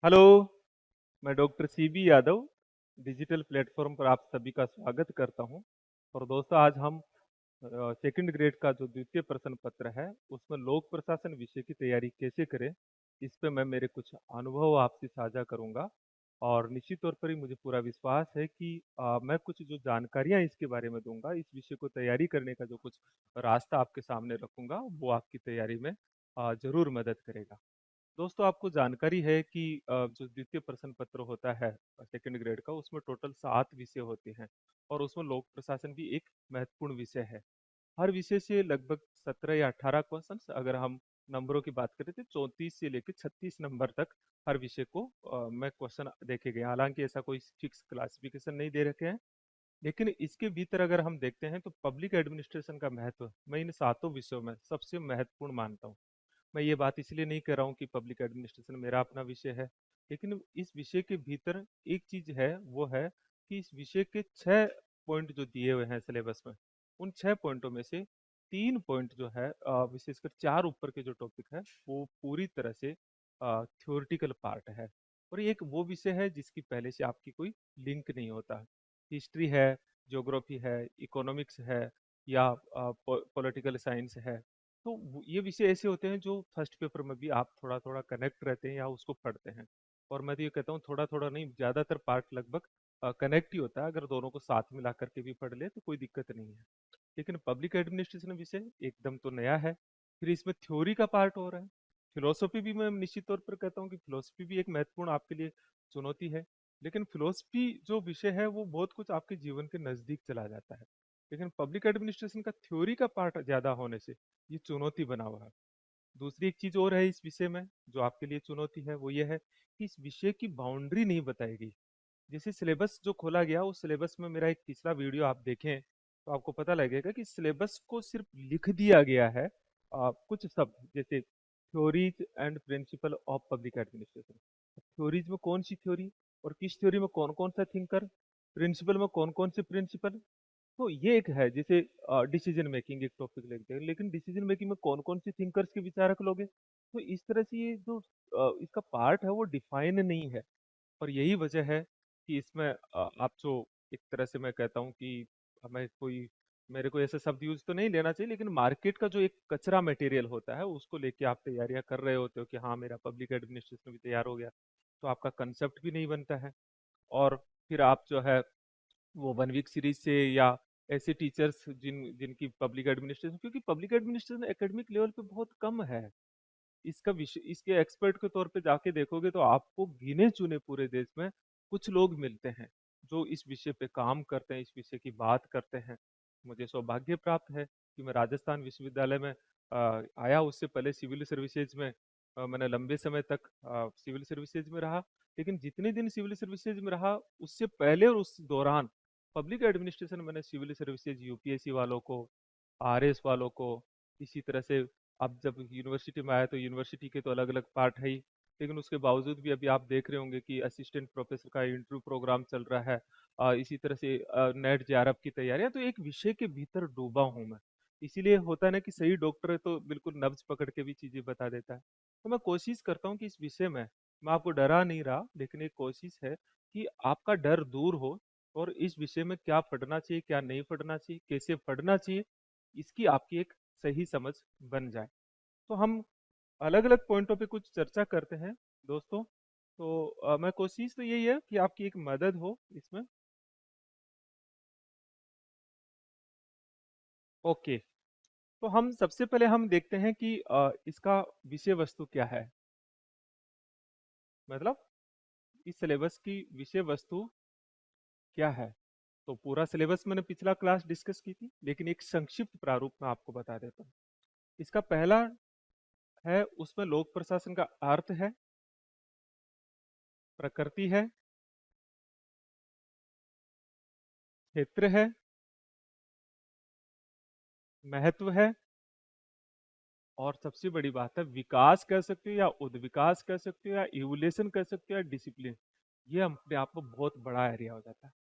Hello. मैं doctor CB Yadav digital platform पर आप सभी का स्वागत करता हूं। और दोस्तों, आज हम सेकंड ग्रेड का जो द्वितीय प्रश्न पत्र है उसमें लोक प्रशासन विषय की तैयारी कैसे करें, इस पे मैं मेरे कुछ अनुभव आपसे साझा करूंगा। और निश्चित तौर पर ही मुझे पूरा विश्वास है कि मैं कुछ जो जानकारियां इसके बारे में दूंगा, इस विषय को तैयारी करने का जो कुछ रास्ता आपके सामने रखूंगा, वो आपकी तैयारी में जरूर मदद करेगा। दोस्तों, आपको जानकारी है कि जो द्वितीय प्रश्न पत्र होता है सेकंड ग्रेड का, उसमें टोटल 7 विषय होते हैं। और उसमें लोक प्रशासन भी एक महत्वपूर्ण विषय है। हर विषय से लगभग 17 या 18 क्वेश्चन, अगर हम नंबरों की बात करें तो 34 से लेकर 36 नंबर तक हर विषय को में क्वेश्चन देखे गए हैं। हालांकि ऐसा कोई फिक्स क्लासिफिकेशन नहीं दे रखे हैं, लेकिन इसके भीतर अगर हम देखते हैं तो पब्लिक एडमिनिस्ट्रेशन का महत्व मैं इन 7 विषयों में सबसे महत्वपूर्ण मानता हूँ। मैं ये बात इसलिए नहीं कर रहा हूँ कि पब्लिक एडमिनिस्ट्रेशन मेरा अपना विषय है, लेकिन इस विषय के भीतर एक चीज है, वो है कि इस विषय के 6 पॉइंट जो दिए हुए हैं सिलेबस में, उन 6 पॉइंटों में से 3 पॉइंट जो है, विशेषकर 4 ऊपर के जो टॉपिक है, वो पूरी तरह से थ्योरेटिकल पार्ट है। और ये एक वो विषय है जिसकी पहले से आपकी कोई लिंक नहीं होता। हिस्ट्री है, ज्योग्राफी है, इकोनॉमिक्स है, या पॉलिटिकल साइंस है। तो ये विषय ऐसे होते हैं जो फर्स्ट पेपर में भी आप थोड़ा थोड़ा कनेक्ट रहते हैं या उसको पढ़ते हैं। और मैं तो ये कहता हूँ, थोड़ा थोड़ा नहीं, ज्यादातर पार्ट लगभग कनेक्ट ही होता है। अगर दोनों को साथ मिला करके भी पढ़ ले तो कोई दिक्कत नहीं है। लेकिन पब्लिक एडमिनिस्ट्रेशन विषय एकदम तो नया है। फिर इसमें थ्योरी का पार्ट हो रहा है। फिलोसफी भी मैं निश्चित तौर पर कहता हूँ कि फिलोसफी भी एक महत्वपूर्ण आपके लिए चुनौती है। लेकिन फिलोसफी जो विषय है वो बहुत कुछ आपके जीवन के नजदीक चला जाता है। लेकिन पब्लिक एडमिनिस्ट्रेशन का थ्योरी का पार्ट ज्यादा होने से ये चुनौती बना हुआ है। दूसरी एक चीज और है इस विषय में जो आपके लिए चुनौती है, वो ये है कि इस विषय की बाउंड्री नहीं बताई गई। जैसे सिलेबस जो खोला गया, उस सिलेबस में मेरा एक पिछला वीडियो आप देखें तो आपको पता लगेगा कि सिलेबस को सिर्फ लिख दिया गया है। कुछ शब्द जैसे theories and principle of public administration. Theories में कौन सी थ्योरी, और किस थ्योरी में कौन कौन सा थिंकर, प्रिंसिपल में कौन कौन से प्रिंसिपल। तो ये एक है। जैसे डिसीजन मेकिंग एक टॉपिक लेते हैं, लेकिन डिसीजन मेकिंग में कौन कौन से थिंकर्स के विचारक लोग हैं। तो इस तरह से ये जो इसका पार्ट है वो डिफाइन नहीं है। और यही वजह है कि इसमें आप जो एक तरह से मैं कहता हूँ कि हमें कोई, मेरे को ऐसे शब्द यूज तो नहीं लेना चाहिए, लेकिन मार्केट का जो एक कचरा मटेरियल होता है उसको लेके आप तैयारियां कर रहे होते हो कि हाँ मेरा पब्लिक एडमिनिस्ट्रेशन भी तैयार हो गया, तो आपका कंसेप्ट भी नहीं बनता है। और फिर आप जो है वो 1 वीक सीरीज से, या ऐसे टीचर्स जिनकी पब्लिक एडमिनिस्ट्रेशन, क्योंकि पब्लिक एडमिनिस्ट्रेशन एकेडमिक लेवल पे बहुत कम है। इसका विषय, इसके एक्सपर्ट के तौर पे जाके देखोगे तो आपको गिने चुने पूरे देश में कुछ लोग मिलते हैं जो इस विषय पे काम करते हैं, इस विषय की बात करते हैं। मुझे सौभाग्य प्राप्त है कि मैं राजस्थान विश्वविद्यालय में आया। उससे पहले सिविल सर्विसेज में मैंने लंबे समय तक सिविल सर्विसेज में रहा। लेकिन जितने दिन सिविल सर्विसेज में रहा, उससे पहले और उस दौरान पब्लिक एडमिनिस्ट्रेशन मैंने सिविल सर्विसेज यूपीएससी वालों को, आरएस वालों को, इसी तरह से अब जब यूनिवर्सिटी में आया तो यूनिवर्सिटी के तो अलग अलग पार्ट है ही। लेकिन उसके बावजूद भी अभी आप देख रहे होंगे कि असिस्टेंट प्रोफेसर का इंटरव्यू प्रोग्राम चल रहा है। इसी तरह से नेट जेआरएफ की तैयारियां, तो एक विषय के भीतर डूबा हूं मैं। इसीलिए होता है ना कि सही डॉक्टर है तो बिल्कुल नब्ज पकड़ के भी चीजें बता देता है। तो मैं कोशिश करता हूँ कि इस विषय में मैं आपको डरा नहीं रहा, लेकिन एक कोशिश है कि आपका डर दूर हो। और इस विषय में क्या पढ़ना चाहिए, क्या नहीं पढ़ना चाहिए, कैसे पढ़ना चाहिए, इसकी आपकी एक सही समझ बन जाए। तो हम अलग अलग पॉइंटों पे कुछ चर्चा करते हैं दोस्तों। तो मैं कोशिश तो यही है कि आपकी एक मदद हो इसमें। ओके। तो हम सबसे पहले हम देखते हैं कि इसका विषय वस्तु क्या है। मतलब इस सिलेबस की विषय वस्तु क्या है। तो पूरा सिलेबस मैंने पिछला क्लास डिस्कस की थी, लेकिन एक संक्षिप्त प्रारूप में आपको बता देता हूँ। इसका पहला है, उसमें लोक प्रशासन का अर्थ है, प्रकृति है, क्षेत्र है, महत्व है, और सबसे बड़ी बात है विकास कह सकते हो या उद्विकास कह सकते हो या इवोल्यूशन कह सकते हो या डिसिप्लिन। ये अपने आप में बहुत बड़ा एरिया हो जाता है।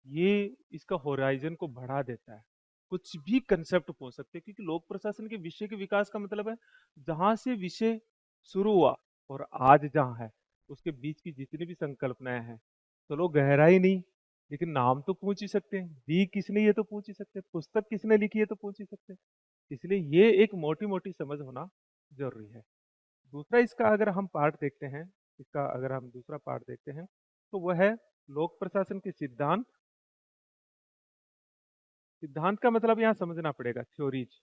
ये इसका होराइजन को बढ़ा देता है। कुछ भी कंसेप्ट हो सकते हैं, क्योंकि लोक प्रशासन के विषय के विकास का मतलब है जहां से विषय शुरू हुआ और आज जहां है, उसके बीच की जितनी भी संकल्पनाएं हैं, चलो गहराई नहीं, लेकिन नाम तो पूछ ही सकते हैं, दी किसने ये तो पूछ ही सकते हैं, पुस्तक किसने लिखी है तो पूछ ही सकते हैं। इसलिए ये एक मोटी मोटी समझ होना जरूरी है। दूसरा इसका अगर हम पार्ट देखते हैं, इसका अगर हम दूसरा पार्ट देखते हैं, तो वह है लोक प्रशासन के सिद्धांत। सिद्धांत का मतलब यहाँ समझना पड़ेगा, थ्योरीज।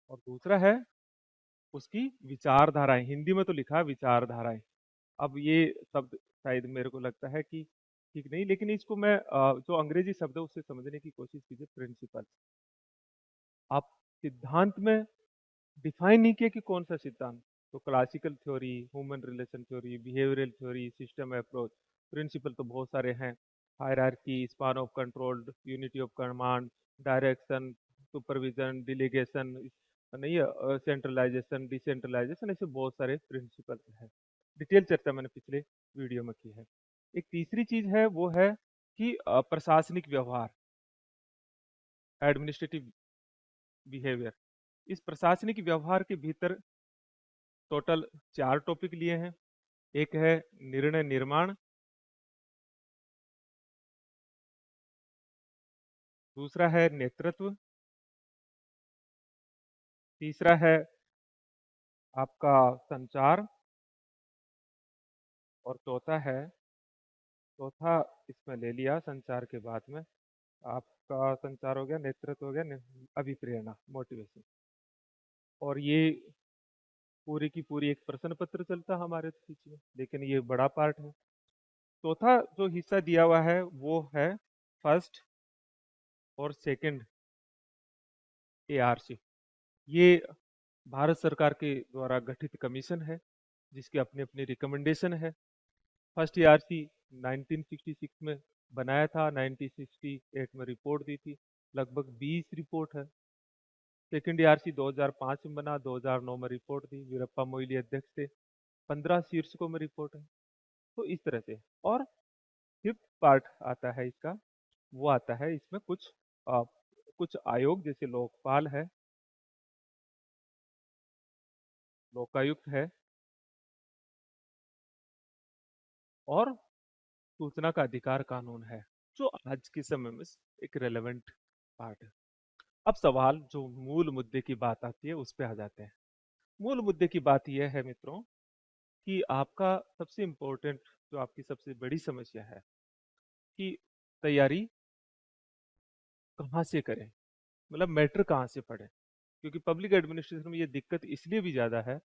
और दूसरा है उसकी विचारधाराएं, हिंदी में तो लिखा है विचारधाराएं। अब ये शब्द शायद मेरे को लगता है कि ठीक नहीं, लेकिन इसको मैं जो अंग्रेजी शब्द है उससे समझने की कोशिश कीजिए, प्रिंसिपल। आप सिद्धांत में डिफाइन नहीं किया कि कौन सा सिद्धांत, तो classical theory, human relation theory, behavioral theory, system approach. Principle तो बहुत सारे हैं, hierarchy, span of control, unity of command, direction, supervision, delegation, नहीं सेंट्रलाइजेशन, डिसेंट्रलाइजेशन, ऐसे बहुत सारे प्रिंसिपल हैं। डिटेल चर्चा मैंने पिछले वीडियो में की है। एक तीसरी चीज है, वो है कि प्रशासनिक व्यवहार, एडमिनिस्ट्रेटिव बिहेवियर। इस प्रशासनिक व्यवहार के भीतर टोटल 4 टॉपिक लिए हैं। एक है निर्णय निर्माण, दूसरा है नेतृत्व, तीसरा है आपका संचार, और चौथा इसमें ले लिया संचार के बाद में, आपका संचार हो गया, नेतृत्व हो गया, अभिप्रेरणा, मोटिवेशन। और ये पूरी की पूरी एक प्रश्न पत्र चलता हमारे बीच में, लेकिन ये बड़ा पार्ट है। चौथा जो हिस्सा दिया हुआ है वो है फर्स्ट और सेकंड एआरसी। ये भारत सरकार के द्वारा गठित कमीशन है, जिसकी अपनी अपनी रिकमेंडेशन है। फर्स्ट एआरसी 1966 में बनाया था, 1968 में रिपोर्ट दी थी, लगभग 20 रिपोर्ट है। सेकंड एआरसी 2005 में बना, 2009 में रिपोर्ट दी, वीरप्पा मोइली अध्यक्ष थे, 15 शीर्षकों में रिपोर्ट है। तो इस तरह से। और फिफ्थ पार्ट आता है इसका, वो आता है इसमें कुछ आयोग, जैसे लोकपाल है, लोकायुक्त है, और सूचना का अधिकार कानून है, जो आज के समय में एक रेलेवेंट पार्ट है। अब सवाल जो मूल मुद्दे की बात आती है उस पे आ जाते हैं। मूल मुद्दे की बात यह है मित्रों, कि आपका सबसे इम्पोर्टेंट, जो आपकी सबसे बड़ी समस्या है, कि तैयारी कहाँ से करें, मतलब मैटर कहाँ से पढ़ें। क्योंकि पब्लिक एडमिनिस्ट्रेशन में ये दिक्कत इसलिए भी ज़्यादा है,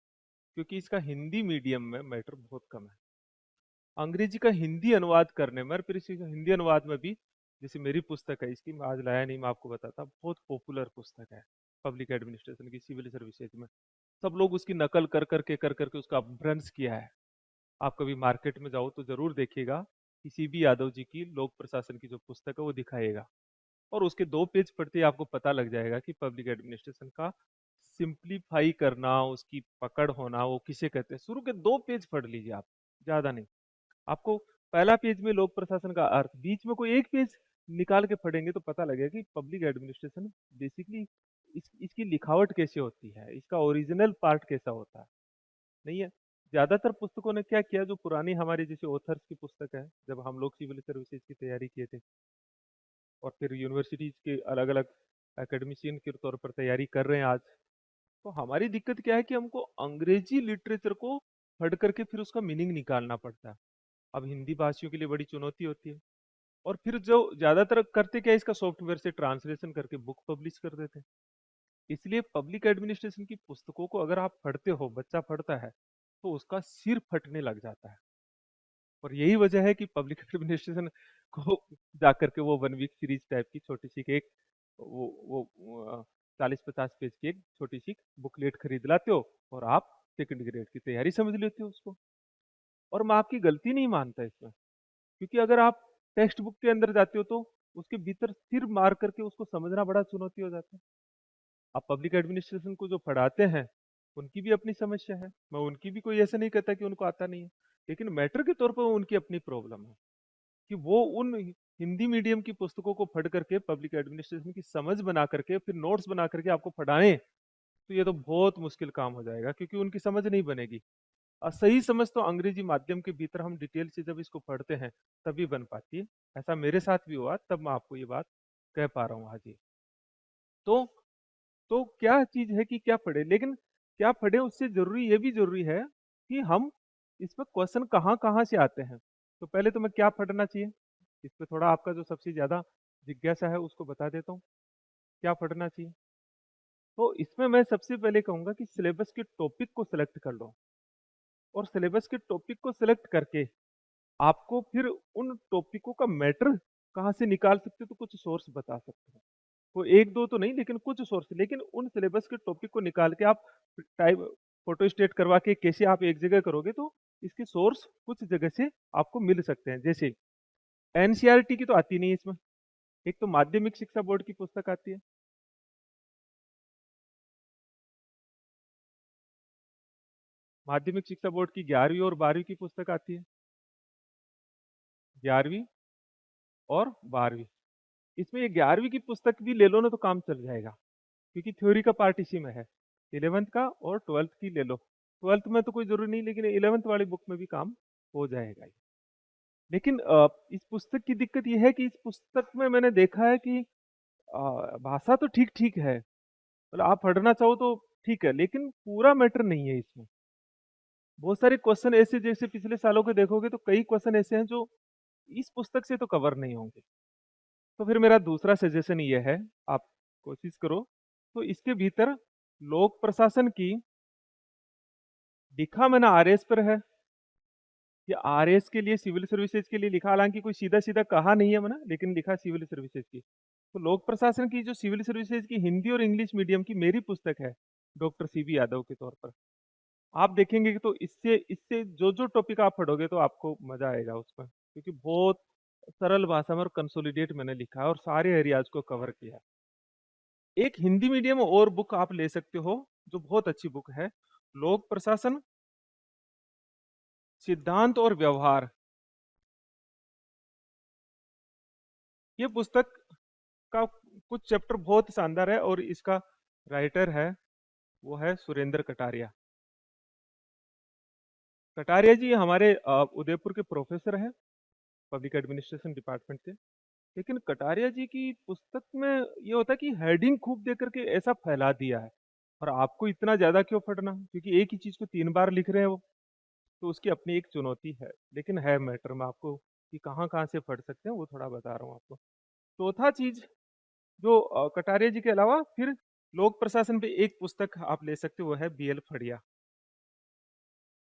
क्योंकि इसका हिंदी मीडियम में मैटर बहुत कम है। अंग्रेजी का हिंदी अनुवाद करने में, और फिर इसी हिंदी अनुवाद में भी, जैसे मेरी पुस्तक है, इसकी मैं आज लाया नहीं, मैं आपको बताता, बहुत पॉपुलर पुस्तक है पब्लिक एडमिनिस्ट्रेशन की, सिविल सर्विसेज में सब लोग उसकी नकल कर करके उसका अपभ्रंश किया है। आप कभी मार्केट में जाओ तो जरूर देखिएगा कि सीबी यादव जी की लोक प्रशासन की जो पुस्तक है वो दिखाइएगा, और उसके 2 पेज पढ़ते ही आपको पता लग जाएगा कि पब्लिक एडमिनिस्ट्रेशन का सिंप्लीफाई करना, उसकी पकड़ होना, वो किसे कहते हैं। शुरू के 2 पेज पढ़ लीजिए आप, ज्यादा नहीं। आपको पहला पेज में लोक प्रशासन का अर्थ, बीच में कोई एक पेज निकाल के पढ़ेंगे तो पता लगेगा कि पब्लिक एडमिनिस्ट्रेशन बेसिकली इसकी लिखावट कैसे होती है, इसका ओरिजिनल पार्ट कैसा होता है। नहीं है, ज्यादातर पुस्तकों ने क्या किया, जो पुरानी हमारी जैसे ऑथर्स की पुस्तक है, जब हम लोग सिविल सर्विसेज की तैयारी किए थे, और फिर यूनिवर्सिटीज के अलग अलग एकेडमिशियन के तौर पर तैयारी कर रहे हैं आज, तो हमारी दिक्कत क्या है कि हमको अंग्रेजी लिटरेचर को पढ़ करके फिर उसका मीनिंग निकालना पड़ता है। अब हिंदी भाषियों के लिए बड़ी चुनौती होती है। और फिर जो ज्यादातर करते क्या है, इसका सॉफ्टवेयर से ट्रांसलेशन करके बुक पब्लिश कर देते हैं। इसलिए पब्लिक एडमिनिस्ट्रेशन की पुस्तकों को अगर आप पढ़ते हो, बच्चा पढ़ता है, तो उसका सिर फटने लग जाता है। और यही वजह है कि पब्लिक एडमिनिस्ट्रेशन को जाकर के वो 1 वीक सीरीज टाइप की छोटी सी एक, वो 40-50 पेज की एक छोटी सी बुकलेट खरीद लाते हो, और आप सेकंड ग्रेड की तैयारी समझ लेते हो उसको। और मैं आपकी गलती नहीं मानता इसमें, क्योंकि अगर आप टेक्स्ट बुक के अंदर जाते हो तो उसके भीतर सिर मार करके उसको समझना बड़ा चुनौती हो जाता है। आप पब्लिक एडमिनिस्ट्रेशन को जो पढ़ाते हैं, उनकी भी अपनी समस्या है, मैं उनकी भी कोई ऐसा नहीं कहता कि उनको आता नहीं है, लेकिन मैटर के तौर पर उनकी अपनी प्रॉब्लम है, कि वो उन हिंदी मीडियम की पुस्तकों को पढ़ करके पब्लिक एडमिनिस्ट्रेशन की समझ बना करके फिर नोट्स बना करके आपको पढ़ाएं, तो ये तो बहुत मुश्किल काम हो जाएगा, क्योंकि उनकी समझ नहीं बनेगी। सही समझ तो अंग्रेजी माध्यम के भीतर हम डिटेल से जब इसको पढ़ते हैं तभी बन पाती है। ऐसा मेरे साथ भी हुआ, तब मैं आपको ये बात कह पा रहा हूँ आज ये। तो तो क्या चीज है कि क्या पढ़े, लेकिन क्या पढ़े उससे जरूरी ये भी जरूरी है कि हम इसमें क्वेश्चन कहाँ कहाँ से आते हैं। तो पहले तो मैं क्या पढ़ना चाहिए, इस पे थोड़ा आपका जो सबसे ज्यादा जिज्ञासा है उसको बता देता हूँ। क्या पढ़ना चाहिए, तो इसमें मैं सबसे पहले कहूंगा कि सिलेबस के टॉपिक को सिलेक्ट कर लो, और सिलेबस के टॉपिक को सिलेक्ट करके आपको फिर उन टॉपिकों का मैटर कहाँ से निकाल सकते हो, तो कुछ सोर्स बता सकते हो। वो एक दो तो नहीं, लेकिन कुछ सोर्स, लेकिन उन सिलेबस के टॉपिक को निकाल के आप टाइप फोटो स्टेट करवा के कैसे आप एक जगह करोगे, तो इसके सोर्स कुछ जगह से आपको मिल सकते हैं। जैसे एनसीईआरटी की तो आती नहीं है इसमें, एक तो माध्यमिक शिक्षा बोर्ड की पुस्तक आती है। माध्यमिक शिक्षा बोर्ड की 11वीं और 12वीं की पुस्तक आती है, 11वीं और 12वीं। इसमें ये 11वीं की पुस्तक भी ले लो ना तो काम चल जाएगा, क्योंकि थ्योरी का पार्ट इसी में है। 11th का और 12th की ले लो, 12th में तो कोई जरूरी नहीं, लेकिन 11th वाली बुक में भी काम हो जाएगा ये। लेकिन इस पुस्तक की दिक्कत ये है कि इस पुस्तक में मैंने देखा है कि भाषा तो ठीक ठीक है, मतलब आप पढ़ना चाहो तो ठीक है, लेकिन पूरा मैटर नहीं है इसमें। बहुत सारे क्वेश्चन ऐसे, जैसे पिछले सालों के देखोगे तो कई क्वेश्चन ऐसे हैं जो इस पुस्तक से तो कवर नहीं होंगे। तो फिर मेरा दूसरा सजेशन ये है, आप कोशिश करो तो इसके भीतर लोक प्रशासन की लिखा मैंने आरएस पर है, ये आरएस के लिए सिविल सर्विसेज के लिए लिखा, हालांकि कोई सीधा सीधा कहा नहीं है मैंने, लेकिन लिखा सिविल सर्विसेज की। तो लोक प्रशासन की जो सिविल सर्विसेज की हिंदी और इंग्लिश मीडियम की मेरी पुस्तक है, डॉक्टर सीबी यादव के तौर पर, आप देखेंगे कि तो इससे इससे जो जो टॉपिक आप पढ़ोगे तो आपको मजा आएगा उसमें, क्योंकि बहुत सरल भाषा में और कंसोलिडेट मैंने लिखा है और सारे एरियाज को कवर किया है। एक हिंदी मीडियम और बुक आप ले सकते हो जो बहुत अच्छी बुक है, लोक प्रशासन सिद्धांत और व्यवहार। ये पुस्तक का कुछ चैप्टर बहुत शानदार है, और इसका राइटर है वो है सुरेंद्र कटारिया। कटारिया जी हमारे उदयपुर के प्रोफेसर हैं, पब्लिक एडमिनिस्ट्रेशन डिपार्टमेंट से। लेकिन कटारिया जी की पुस्तक में ये होता है कि हेडिंग खूब दे करके ऐसा फैला दिया है, और आपको इतना ज्यादा क्यों पढ़ना, क्योंकि एक ही चीज को 3 बार लिख रहे हैं वो, तो उसकी अपनी एक चुनौती है। लेकिन है मैटर में आपको कि कहाँ कहाँ से पढ़ सकते हैं वो थोड़ा बता रहा हूँ आपको। चौथा चीज जो कटारिया जी के अलावा फिर लोक प्रशासन पे एक पुस्तक आप ले सकते हो, वो है बीएल फड़िया।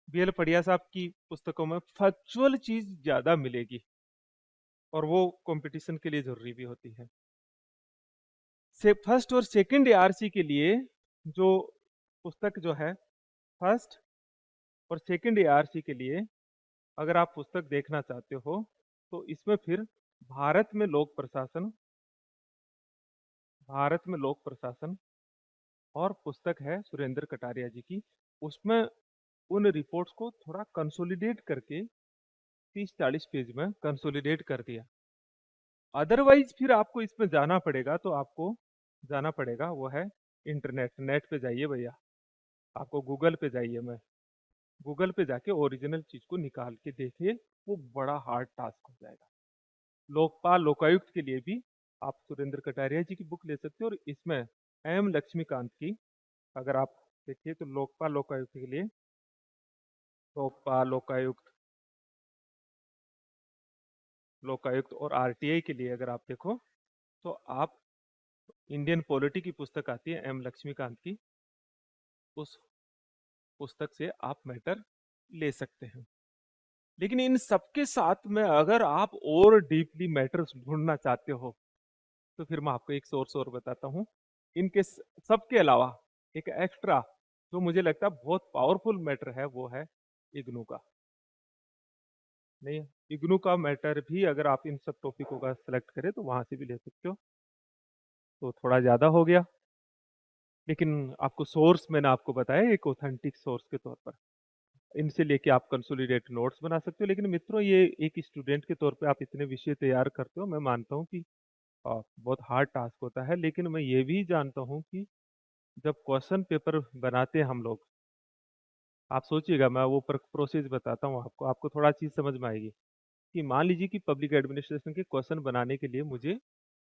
बीएल फड़िया साहब की पुस्तकों में फैक्चुअल चीज ज्यादा मिलेगी, और वो कंपटीशन के लिए जरूरी भी होती है। से फर्स्ट और सेकंड एआरसी के लिए जो पुस्तक जो है, फर्स्ट और सेकंड एआरसी के लिए अगर आप पुस्तक देखना चाहते हो, तो इसमें फिर भारत में लोक प्रशासन, भारत में लोक प्रशासन और पुस्तक है सुरेंद्र कटारिया जी की। उसमें उन रिपोर्ट्स को थोड़ा कंसोलिडेट करके 30-40 पेज में कंसोलिडेट कर दिया। अदरवाइज फिर आपको इसमें जाना पड़ेगा, तो आपको जाना पड़ेगा वो है इंटरनेट, नेट पे जाइए भैया, आपको गूगल पे जाइए, मैं गूगल पे जाके ओरिजिनल चीज को निकाल के देखिए, वो बड़ा हार्ड टास्क हो जाएगा। लोकपाल लोकायुक्त के लिए भी आप सुरेंद्र कटारिया जी की बुक ले सकते हो, और इसमें एम लक्ष्मीकांत की अगर आप देखिए तो लोकपाल लोकायुक्त के लिए, लोकपाल लोकायुक्त, लोकायुक्त और आरटीआई के लिए अगर आप देखो, तो आप इंडियन पॉलिटी की पुस्तक आती है एम लक्ष्मीकांत की, उस पुस्तक से आप मैटर ले सकते हैं। लेकिन इन सबके साथ में अगर आप और डीपली मैटर्स ढूंढना चाहते हो, तो फिर मैं आपको एक सोर्स और बताता हूँ। इनके सबके अलावा एक एक्स्ट्रा जो मुझे लगता है बहुत पावरफुल मैटर है, वो है इग्नू का। नहीं, इग्नू का मैटर भी अगर आप इन सब टॉपिकों का सिलेक्ट करें तो वहां से भी ले सकते हो, तो थोड़ा ज्यादा हो गया। लेकिन आपको सोर्स मैंने आपको बताया एक ऑथेंटिक सोर्स के तौर पर, इनसे लेके आप कंसोलिडेट नोट्स बना सकते हो। लेकिन मित्रों, ये एक स्टूडेंट के तौर पे आप इतने विषय तैयार करते हो, मैं मानता हूँ कि बहुत हार्ड टास्क होता है, लेकिन मैं ये भी जानता हूँ कि जब क्वेश्चन पेपर बनाते हैं हम लोग, आप सोचिएगा, मैं वो प्रोसेस बताता हूँ आपको, आपको थोड़ा चीज़ समझ में आएगी। कि मान लीजिए कि पब्लिक एडमिनिस्ट्रेशन के क्वेश्चन बनाने के लिए मुझे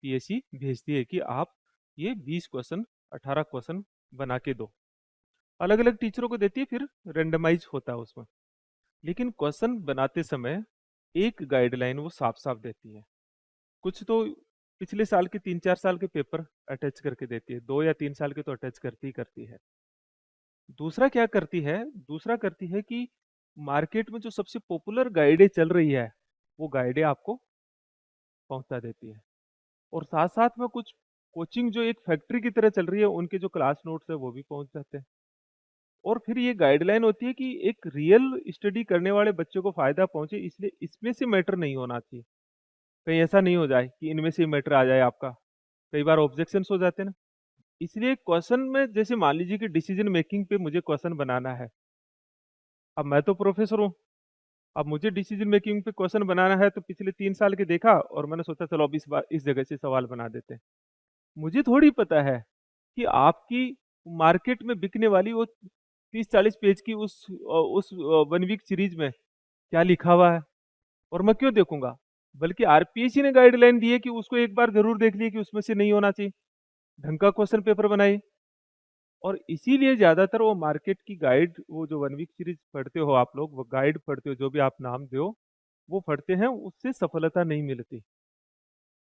पीएससी भेजती है कि आप ये 20 क्वेश्चन, 18 क्वेश्चन बना के दो। अलग अलग टीचरों को देती है, फिर रेंडमाइज होता है उसमें। लेकिन क्वेश्चन बनाते समय एक गाइडलाइन वो साफ साफ देती है। कुछ तो पिछले साल के 3-4 साल के पेपर अटैच करके देती है, 2 या 3 साल के तो अटैच करती ही करती है। दूसरा क्या करती है, दूसरा करती है कि मार्केट में जो सबसे पॉपुलर गाइडें चल रही है वो गाइडें आपको पहुंचा देती है। और साथ साथ में कुछ कोचिंग जो एक फैक्ट्री की तरह चल रही है, उनके जो क्लास नोट्स है वो भी पहुंच जाते हैं। और फिर ये गाइडलाइन होती है कि एक रियल स्टडी करने वाले बच्चे को फायदा पहुंचे, इसलिए इसमें से मैटर नहीं होना चाहिए। कहीं ऐसा नहीं हो जाए कि इनमें से मैटर आ जाए आपका। कई बार ऑब्जेक्शंस हो जाते हैं ना। इसलिए क्वेश्चन में, जैसे मान लीजिए कि डिसीजन मेकिंग पे मुझे क्वेश्चन बनाना है। अब मैं तो प्रोफेसर हूँ, अब मुझे डिसीजन मेकिंग पे क्वेश्चन बनाना है, तो पिछले 3 साल के देखा और मैंने सोचा चलो अब इस बार इस जगह से सवाल बना देते हैं। मुझे थोड़ी पता है कि आपकी मार्केट में बिकने वाली वो 30-40 पेज की उस 1 वीक सीरीज में क्या लिखा हुआ है, और मैं क्यों देखूंगा। बल्कि आरपीएससी ने गाइडलाइन दी है कि उसको एक बार जरूर देख लिए कि उसमें से नहीं होना चाहिए, ढंग का क्वेश्चन पेपर बनाइए। और इसीलिए ज्यादातर वो मार्केट की गाइड, वो जो 1 वीक सीरीज पढ़ते हो आप लोग, वो गाइड पढ़ते हो, जो भी आप नाम दो वो पढ़ते हैं, उससे सफलता नहीं मिलती।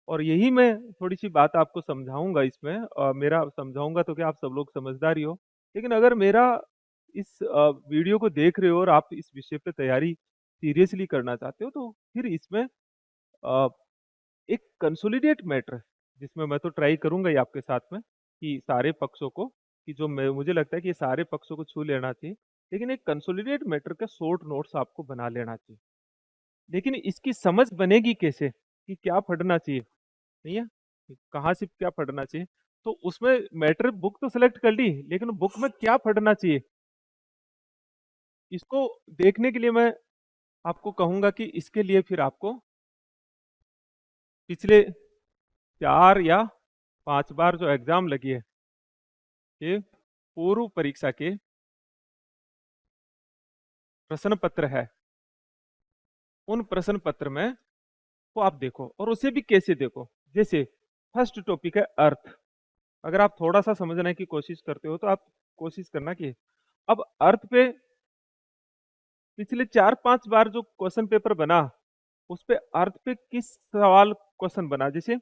और यही मैं थोड़ी सी बात आपको समझाऊंगा इसमें। मेरा समझाऊंगा तो क्या, आप सब लोग समझदार ही हो। लेकिन अगर मेरा इस वीडियो को देख रहे हो और आप इस विषय पे तैयारी सीरियसली करना चाहते हो, तो फिर इसमें अ, एक कंसोलिडेट मैटर, जिसमें मैं तो ट्राई करूंगा ही आपके साथ में कि सारे पक्षों को, कि जो मुझे लगता है कि ये सारे पक्षों को छू लेना चाहिए। लेकिन एक कंसोलिडेट मैटर का शॉर्ट नोट्स आपको बना लेना चाहिए। लेकिन इसकी समझ बनेगी कैसे कि क्या पढ़ना चाहिए, नहीं है, कहाँ से क्या पढ़ना चाहिए। तो उसमें मैटर, बुक तो सेलेक्ट कर ली, लेकिन बुक में क्या पढ़ना चाहिए, इसको देखने के लिए मैं आपको कहूंगा कि इसके लिए फिर आपको पिछले 4 या 5 बार जो एग्जाम लगी है, ये पूर्व परीक्षा के प्रश्न पत्र है, उन प्रश्न पत्र में वो आप देखो, और उसे भी कैसे देखो। जैसे फर्स्ट टॉपिक है अर्थ। अगर आप थोड़ा सा समझने की कोशिश करते हो तो आप कोशिश करना कि अब अर्थ पे पिछले 4-5 बार जो क्वेश्चन पेपर बना, उस पे अर्थ पे किस सवाल क्वेश्चन बना। जैसे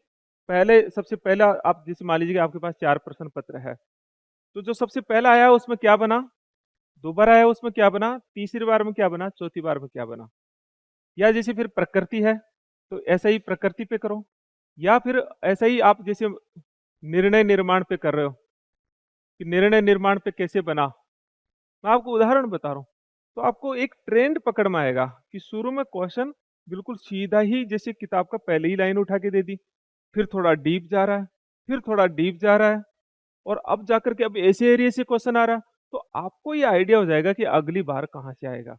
पहले, सबसे पहला, आप जैसे मान लीजिए कि आपके पास 4 प्रश्न पत्र है, तो जो सबसे पहला आया उसमें क्या बना, 2 बार आया उसमें क्या बना, तीसरी बार में क्या बना, चौथी बार में क्या बना। या जैसे फिर प्रकृति है, तो ऐसा ही प्रकृति पे करो। या फिर ऐसा ही आप जैसे निर्णय निर्माण पे कर रहे हो, कि निर्णय निर्माण पे कैसे बना। मैं आपको उदाहरण बता रहा हूँ, तो आपको एक ट्रेंड पकड़ में आएगा कि शुरू में क्वेश्चन बिल्कुल सीधा ही, जैसे किताब का पहले ही लाइन उठा के दे दी, फिर थोड़ा डीप जा रहा है, फिर थोड़ा डीप जा रहा है, और अब जाकर के अब ऐसे एरिया से क्वेश्चन आ रहा है। तो आपको ये आइडिया हो जाएगा कि अगली बार कहाँ से आएगा।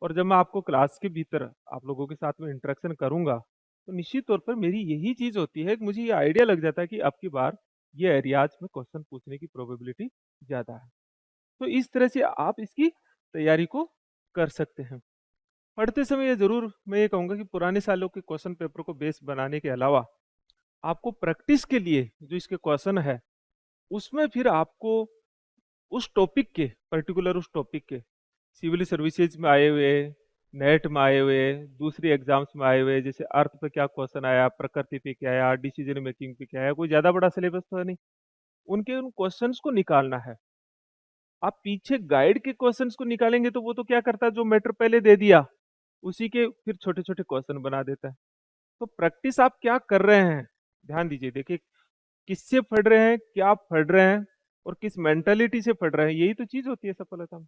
और जब मैं आपको क्लास के भीतर आप लोगों के साथ में इंटरेक्शन करूंगा, तो निश्चित तौर पर मेरी यही चीज होती है कि मुझे ये आइडिया लग जाता है कि अब की बार ये एरियाज में क्वेश्चन पूछने की प्रोबेबिलिटी ज्यादा है। तो इस तरह से आप इसकी तैयारी को कर सकते हैं। पढ़ते समय ये जरूर मैं ये कहूंगा कि पुराने सालों के क्वेश्चन पेपर को बेस बनाने के अलावा आपको प्रैक्टिस के लिए जो इसके क्वेश्चन है, उसमें फिर आपको उस टॉपिक के, पर्टिकुलर उस टॉपिक के, सिविल सर्विसेज में आए हुए, नेट में आए हुए, दूसरी एग्जाम्स में आए हुए, जैसे अर्थ पे क्या क्वेश्चन आया, प्रकृति पे क्या आया, डिसीजन मेकिंग पे क्या आया, कोई ज्यादा बड़ा सिलेबस तो है नहीं, उनके उन क्वेश्चंस को निकालना है। आप पीछे गाइड के क्वेश्चंस को निकालेंगे तो वो तो क्या करता है, जो मैटर पहले दे दिया उसी के फिर छोटे छोटे क्वेश्चन बना देता है। तो प्रैक्टिस आप क्या कर रहे हैं, ध्यान दीजिए। देखिए, किससे पढ़ रहे हैं, क्या पढ़ रहे हैं, और किस मेंटालिटी से पढ़ रहे हैं, यही तो चीज होती है सफलता में।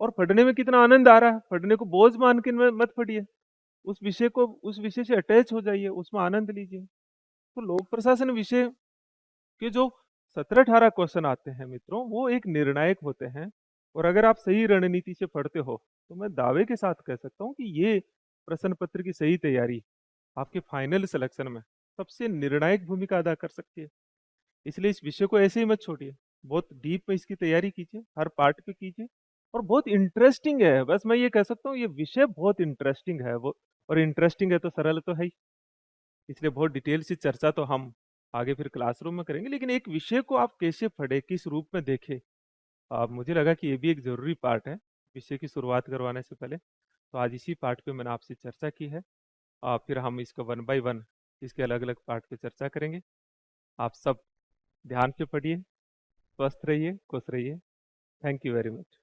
और पढ़ने में कितना आनंद आ रहा है, पढ़ने को बोझ मान के मत पढ़िए, उस विषय को, उस विषय से अटैच हो जाइए, उसमें आनंद लीजिए। तो लोक प्रशासन विषय के जो 17-18 क्वेश्चन आते हैं मित्रों, वो एक निर्णायक होते हैं। और अगर आप सही रणनीति से पढ़ते हो, तो मैं दावे के साथ कह सकता हूँ कि ये प्रश्न पत्र की सही तैयारी आपके फाइनल सिलेक्शन में सबसे निर्णायक भूमिका अदा कर सकती है। इसलिए इस विषय को ऐसे ही मत छोड़िए, बहुत डीप में इसकी तैयारी कीजिए, हर पार्ट पे कीजिए। और बहुत इंटरेस्टिंग है। बस मैं ये कह सकता हूँ ये विषय बहुत इंटरेस्टिंग है वो, और इंटरेस्टिंग है तो सरल तो है ही, इसलिए बहुत डिटेल से चर्चा तो हम आगे फिर क्लासरूम में करेंगे। लेकिन एक विषय को आप कैसे पढ़े, किस रूप में देखें, मुझे लगा कि ये भी एक ज़रूरी पार्ट है विषय की शुरुआत करवाने से पहले। तो आज इसी पार्ट पे मैंने आपसे चर्चा की है। फिर हम इसका वन बाय वन इसके अलग अलग पार्ट पे चर्चा करेंगे। आप सब ध्यान से पढ़िए, स्वस्थ रहिए, खुश रहिए। Thank you very much.